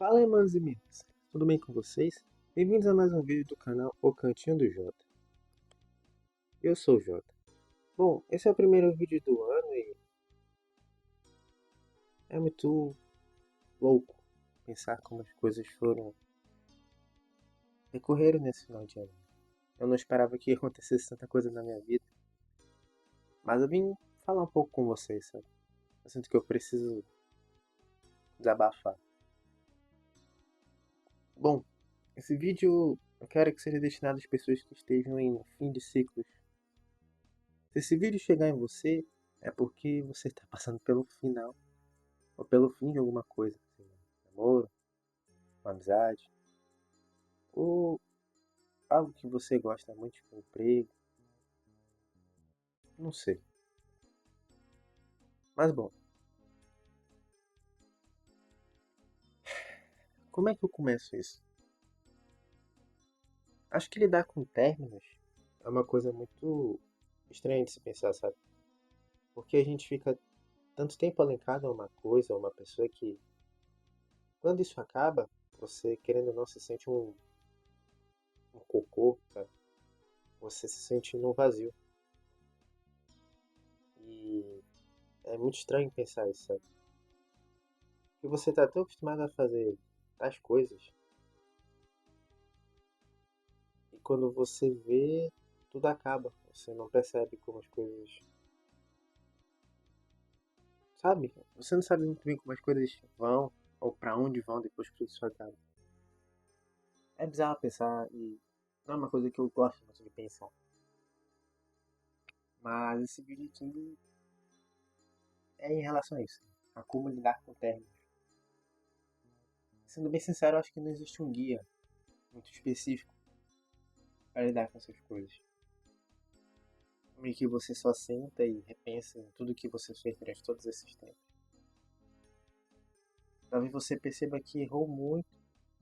Fala aí, manos e minas. Tudo bem com vocês? Bem-vindos a mais um vídeo do canal O Cantinho do Jota. Eu sou o Jota. Bom, esse é o primeiro vídeo do ano e é muito louco pensar como as coisas decorreram nesse final de ano. Eu não esperava que acontecesse tanta coisa na minha vida, mas eu vim falar um pouco com vocês, sabe? Eu sinto que eu preciso desabafar. Bom, esse vídeo eu quero que seja destinado às pessoas que estejam em fim de ciclos. Se esse vídeo chegar em você, é porque você está passando pelo final, ou pelo fim de alguma coisa, assim, um namoro, uma amizade, ou algo que você gosta muito, tipo um emprego, não sei. Mas bom, como é que eu começo isso? Acho que lidar com términos é uma coisa muito estranha de se pensar, sabe? Porque a gente fica tanto tempo alencado a uma coisa, a uma pessoa que, quando isso acaba, você, querendo ou não, se sente um cocô, sabe? Você se sente num vazio. E é muito estranho pensar isso, sabe? Porque você tá tão acostumado a fazer tais coisas, e quando você vê, tudo acaba. Você não percebe como as coisas. Sabe? Você não sabe muito bem como as coisas vão, ou pra onde vão depois que tudo isso acaba. É bizarro pensar e não é uma coisa que eu gosto muito de pensar. Mas esse vídeo aqui é em relação a isso. A como lidar com términos. Sendo bem sincero, eu acho que não existe um guia muito específico para lidar com essas coisas. Meio que você só senta e repensa em tudo que você fez durante todos esses tempos. Talvez você perceba que errou muito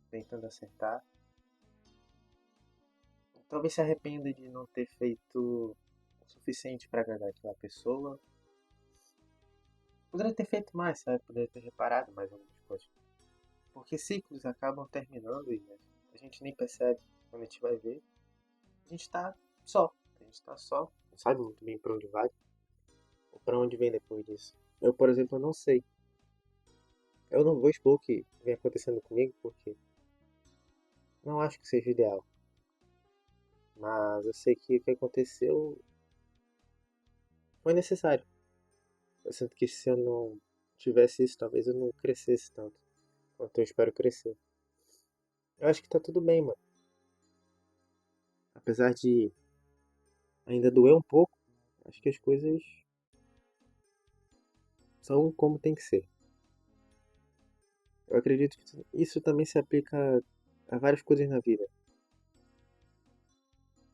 tentando acertar. Talvez se arrependa de não ter feito o suficiente para agradar aquela pessoa. Poderia ter feito mais, sabe? Poderia ter reparado mais algumas coisas. Porque ciclos acabam terminando e a gente nem percebe. Quando a gente vai ver, a gente tá só. A gente tá só. Não sabe muito bem para onde vai ou para onde vem depois disso. Eu, por exemplo, não sei. Eu não vou expor o que vem acontecendo comigo porque não acho que seja ideal. Mas eu sei que o que aconteceu foi necessário. Eu sinto que se eu não tivesse isso, talvez eu não crescesse tanto quanto eu espero crescer. Eu acho que tá tudo bem, mano. Apesar de ainda doer um pouco, acho que as coisas são como tem que ser. Eu acredito que isso também se aplica a várias coisas na vida.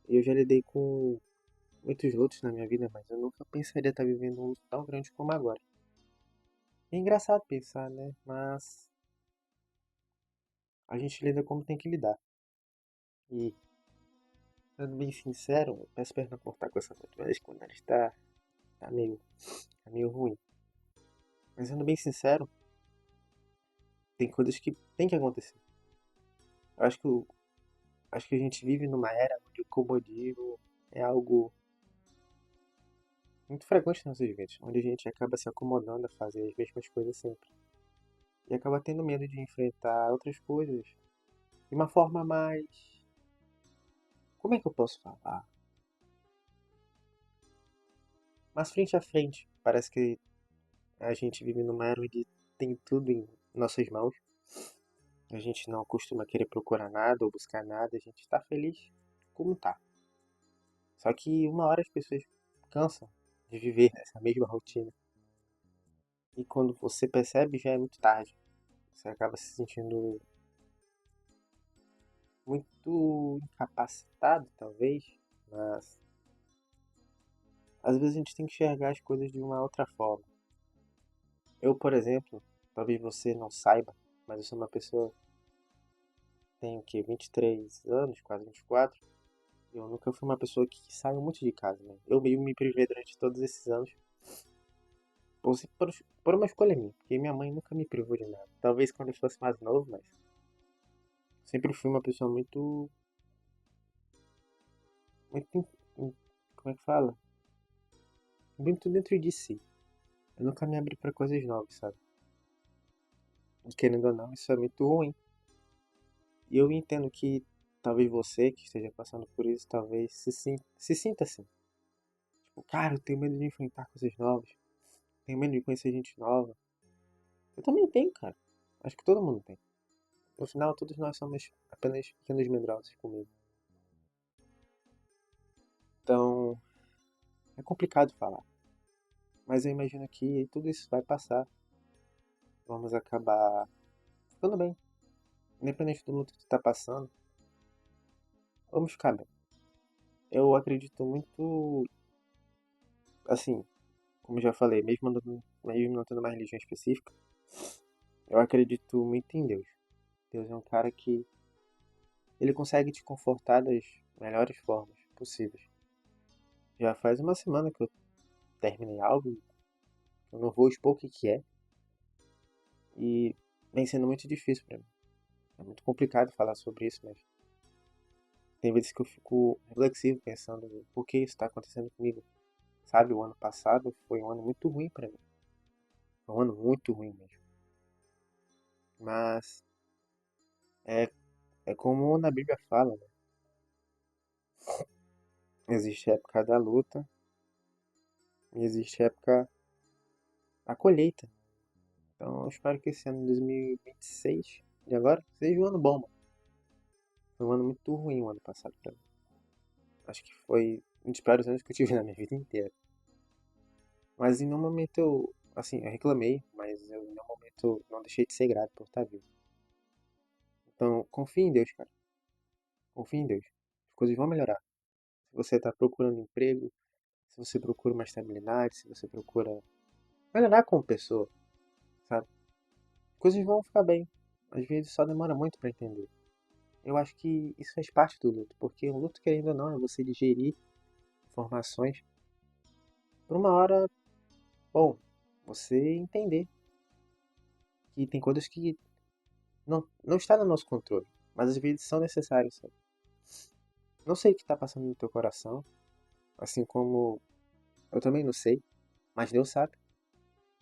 Eu já lidei com muitos lutos na minha vida, mas eu nunca pensaria estar vivendo um luto tão grande como agora. É engraçado pensar, né? Mas a gente lida como tem que lidar. E, sendo bem sincero, eu peço perdão por estar com essa voz, mas quando ela tá meio ruim. Mas sendo bem sincero, tem coisas que tem que acontecer. Eu acho que a gente vive numa era onde o comodismo é algo muito frequente nas nossas vidas, onde a gente acaba se acomodando a fazer as mesmas coisas sempre. E acaba tendo medo de enfrentar outras coisas de uma forma mais. Como é que eu posso falar? Mais frente a frente. Parece que a gente vive numa era onde tem tudo em nossas mãos. A gente não costuma querer procurar nada ou buscar nada, a gente está feliz como tá. Só que uma hora as pessoas cansam de viver nessa mesma rotina. E quando você percebe, já é muito tarde. Você acaba se sentindo muito incapacitado, talvez, mas às vezes a gente tem que enxergar as coisas de uma outra forma. Eu, por exemplo, talvez você não saiba, mas eu sou uma pessoa que tem o quê? 23 anos, quase 24. Eu nunca fui uma pessoa que saiu muito de casa, né? Eu mesmo me privei durante todos esses anos por uma escolha minha, porque minha mãe nunca me privou de nada. Talvez quando eu fosse mais novo, mas sempre fui uma pessoa muito, como é que fala? Muito dentro de si. Eu nunca me abri pra coisas novas, sabe? E querendo ou não, isso é muito ruim. E eu entendo que talvez você que esteja passando por isso, talvez se sinta assim. Tipo, cara, eu tenho medo de enfrentar coisas novas. Tenho medo de conhecer gente nova. Eu também tenho, cara. Acho que todo mundo tem. No final, todos nós somos apenas pequenos medrosos comigo. Então, é complicado falar. Mas eu imagino que tudo isso vai passar. Vamos acabar ficando bem. Independente do luto que tu tá passando, vamos ficar bem. Eu acredito muito, assim, como já falei, mesmo não tendo uma religião específica, eu acredito muito em Deus. Deus é um cara que ele consegue te confortar das melhores formas possíveis. Já faz uma semana que eu terminei algo, eu não vou expor o que que é, e vem sendo muito difícil pra mim. É muito complicado falar sobre isso, mas tem vezes que eu fico reflexivo pensando por que isso está acontecendo comigo. Sabe, o ano passado foi um ano muito ruim pra mim. Foi um ano muito ruim mesmo. Mas é, é como na Bíblia fala, né? Existe a época da luta e existe a época da colheita. Então eu espero que esse ano de 2026, de agora, seja um ano bom, mano. Foi um ano muito ruim o ano passado pra mim. Acho que foi um dos piores anos que eu tive na minha vida inteira. Mas em nenhum momento eu, assim, eu reclamei, mas eu em nenhum momento não deixei de ser grato por estar vivo. Então confie em Deus, cara. Confie em Deus. As coisas vão melhorar. Se você está procurando emprego, se você procura uma estabilidade, se você procura melhorar como pessoa, sabe? As coisas vão ficar bem. Às vezes só demora muito para entender. Eu acho que isso faz parte do luto, porque o luto, querendo ou não, é você digerir informações por uma hora, bom, você entender que tem coisas que não está no nosso controle, mas às vezes são necessárias, sabe? Não sei o que está passando no teu coração, assim como eu também não sei, mas Deus sabe.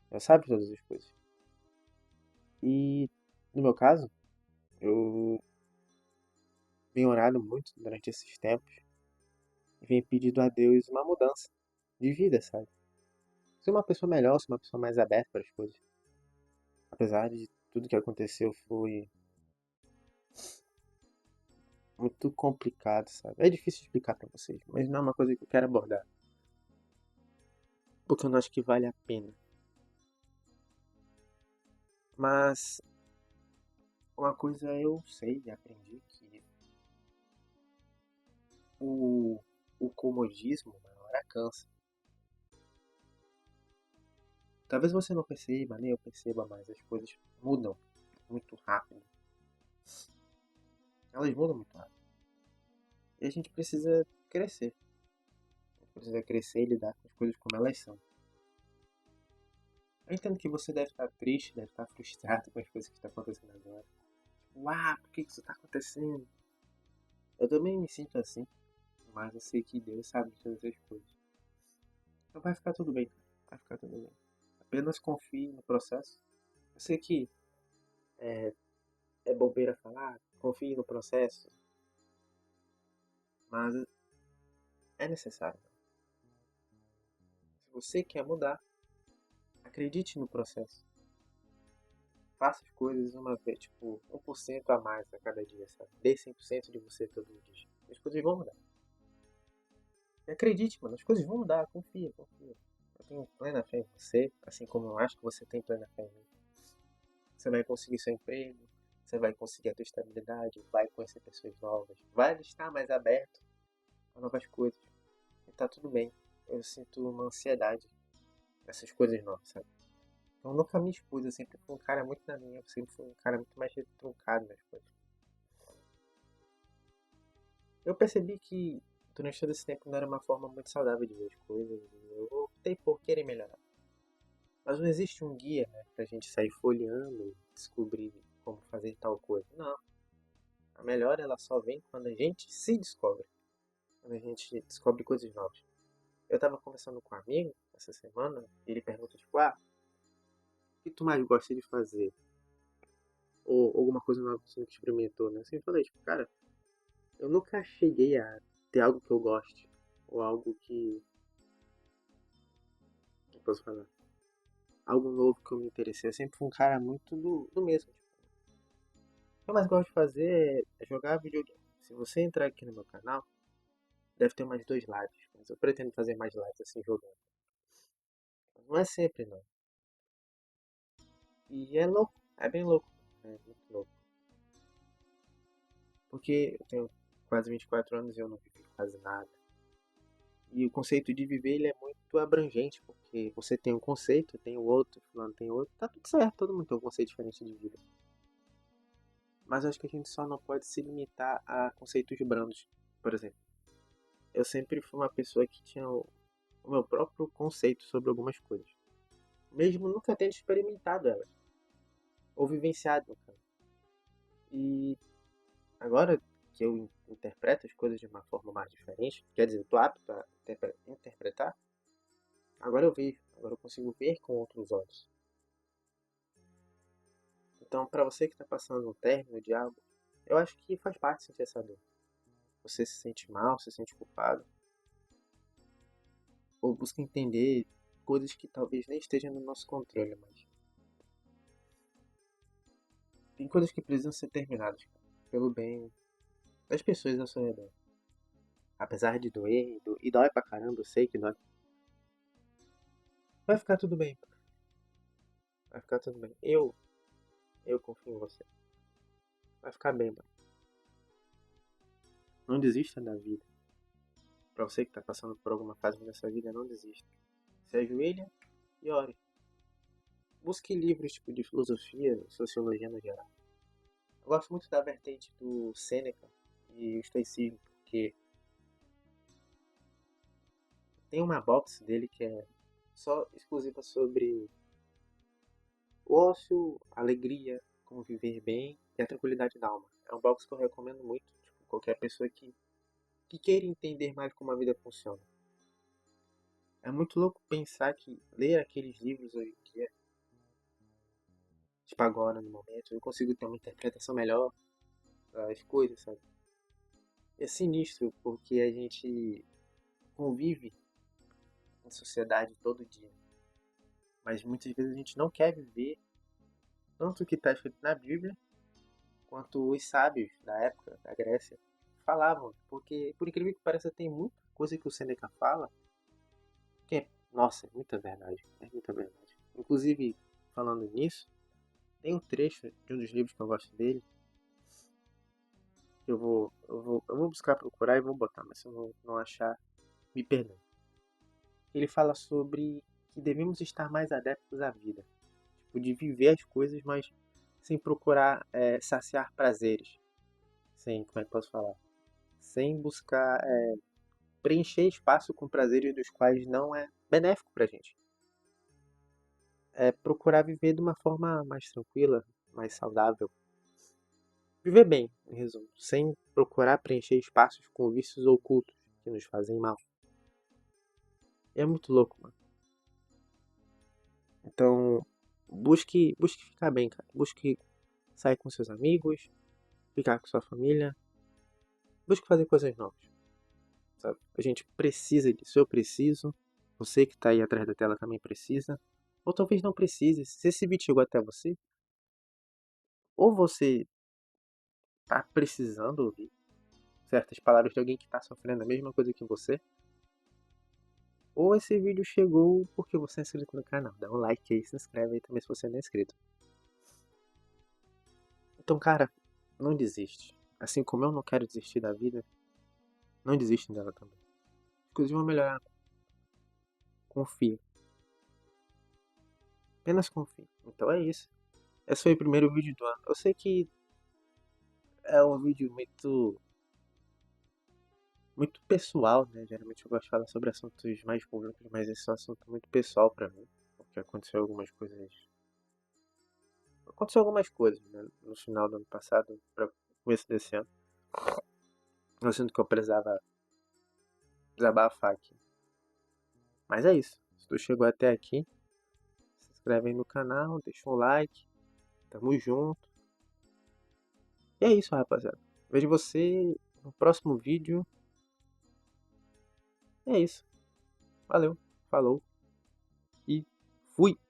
Deus sabe todas as coisas. E no meu caso, eu venho orado muito durante esses tempos e venho pedido a Deus uma mudança de vida, sabe? Ser uma pessoa melhor, ser uma pessoa mais aberta para as coisas. Apesar de tudo que aconteceu foi muito complicado, sabe? É difícil de explicar para vocês, mas não é uma coisa que eu quero abordar, porque eu não acho que vale a pena. Mas uma coisa eu sei e aprendi que o, o comodismo uma hora cansa. Talvez você não perceba, nem eu perceba, mas as coisas mudam muito rápido. Elas mudam muito rápido. E a gente precisa crescer. A gente precisa crescer e lidar com as coisas como elas são. Eu entendo que você deve estar triste, deve estar frustrado com as coisas que estão acontecendo agora. Uau, por que isso está acontecendo? Eu também me sinto assim, mas eu sei que Deus sabe de todas as coisas. Então vai ficar tudo bem, cara. Vai ficar tudo bem. Apenas confie no processo. Eu sei que é, é bobeira falar, confie no processo, mas é necessário. Se você quer mudar, acredite no processo. Faça as coisas uma vez, tipo, 1% a mais a cada dia, sabe? Dê 100% de você todos os dias. As coisas vão mudar. E acredite, mano, as coisas vão mudar. Confia, confia. Eu tenho plena fé em você, assim como eu acho que você tem plena fé em mim. Você vai conseguir seu emprego, você vai conseguir a tua estabilidade, vai conhecer pessoas novas, vai estar mais aberto a novas coisas. E tá tudo bem. Eu sinto uma ansiedade nessas coisas novas, sabe? Eu nunca me expus, eu sempre fui um cara muito na minha, eu sempre fui um cara muito mais retrucado nas coisas. Eu percebi que durante todo esse tempo não era uma forma muito saudável de ver as coisas, e eu optei por querer melhorar. Mas não existe um guia, né, pra gente sair folheando e descobrir como fazer tal coisa. Não. A melhor ela só vem quando a gente se descobre. Quando a gente descobre coisas novas. Eu tava conversando com um amigo essa semana e ele pergunta, tipo, o que tu mais gosta de fazer? Ou alguma coisa nova que você nunca experimentou, né? Assim, eu falei, tipo, cara, eu nunca cheguei a ter algo que eu goste. Ou algo que. Eu posso falar? Algo novo que eu me interessei. Eu sempre fui um cara muito do mesmo. Tipo, o que eu mais gosto de fazer é jogar videogame. Se você entrar aqui no meu canal, deve ter mais 2 lives. Mas eu pretendo fazer mais lives assim jogando. Mas não é sempre, não. E é louco. É bem louco. É muito louco. Porque eu tenho quase 24 anos e eu não vivi quase nada. E o conceito de viver ele é muito abrangente, porque você tem um conceito, tem o outro, fulano tem outro, tá tudo certo, todo mundo tem um conceito diferente de vida. Mas eu acho que a gente só não pode se limitar a conceitos brandos. Por exemplo, eu sempre fui uma pessoa que tinha o meu próprio conceito sobre algumas coisas. Mesmo nunca tendo experimentado elas, ou vivenciado, no caso. E agora que eu interpreto as coisas de uma forma mais diferente, quer dizer, eu tô apto a interpretar, agora eu vejo, agora eu consigo ver com outros olhos. Então, para você que está passando um término de algo, eu acho que faz parte sentir essa dor. Você se sente mal, se sente culpado, ou busca entender coisas que talvez nem estejam no nosso controle, mas tem coisas que precisam ser terminadas, cara, pelo bem das pessoas ao seu redor. Apesar de doer, e dói pra caramba, eu sei que dói. Vai ficar tudo bem, vai ficar tudo bem. Eu confio em você. Vai ficar bem, mano. Não desista da vida. Pra você que tá passando por alguma fase nessa vida, não desista. Se ajoelha e ore. Busque livros tipo de filosofia, sociologia no geral. Eu gosto muito da vertente do Sêneca e o estoicismo, porque tem uma box dele que é só exclusiva sobre o ócio, a alegria, como viver bem e a tranquilidade da alma. É um box que eu recomendo muito, tipo, qualquer pessoa que queira entender mais como a vida funciona. É muito louco pensar que ler aqueles livros hoje em dia, tipo agora no momento, eu consigo ter uma interpretação melhor das coisas, sabe? É sinistro porque a gente convive em sociedade todo dia, mas muitas vezes a gente não quer viver tanto o que está escrito na Bíblia quanto os sábios da época da Grécia falavam, porque por incrível que pareça tem muita coisa que o Seneca fala que é, nossa, é muita verdade. Inclusive, falando nisso, tem um trecho de um dos livros que eu gosto dele, que eu vou buscar procurar e vou botar, mas se eu não achar, me perdoe. Ele fala sobre que devemos estar mais adeptos à vida, tipo, de viver as coisas, mas sem procurar saciar prazeres, sem, como é que posso falar? Sem buscar preencher espaço com prazeres dos quais não é benéfico pra gente. É procurar viver de uma forma mais tranquila, mais saudável. Viver bem, em resumo, sem procurar preencher espaços com vícios ocultos que nos fazem mal. E é muito louco, mano. Então, busque ficar bem, cara. Busque sair com seus amigos, ficar com sua família. Busque fazer coisas novas, sabe? A gente precisa disso. Eu preciso. Você que tá aí atrás da tela também precisa. Ou talvez não precise. Se esse vídeo chegou até você, ou você tá precisando ouvir certas palavras de alguém que tá sofrendo a mesma coisa que você, ou esse vídeo chegou porque você é inscrito no canal. Dá um like aí, se inscreve aí também se você não é inscrito. Então, cara, não desiste. Assim como eu não quero desistir da vida, não desiste dela também. As coisas vão melhorar. Confia. Apenas confia. Então é isso. Esse foi o primeiro vídeo do ano. Eu sei que é um vídeo muito pessoal, né? Geralmente eu gosto de falar sobre assuntos mais públicos, mas esse é um assunto muito pessoal pra mim. porque aconteceu algumas coisas. Aconteceu algumas coisas, né, no final do ano passado, para começo desse ano. Eu sinto que eu precisava desabafar aqui. Mas é isso. Se tu chegou até aqui, se inscreve aí no canal, deixa um like. Tamo junto. E é isso, rapaziada. Vejo você no próximo vídeo. É isso. Valeu, falou e fui!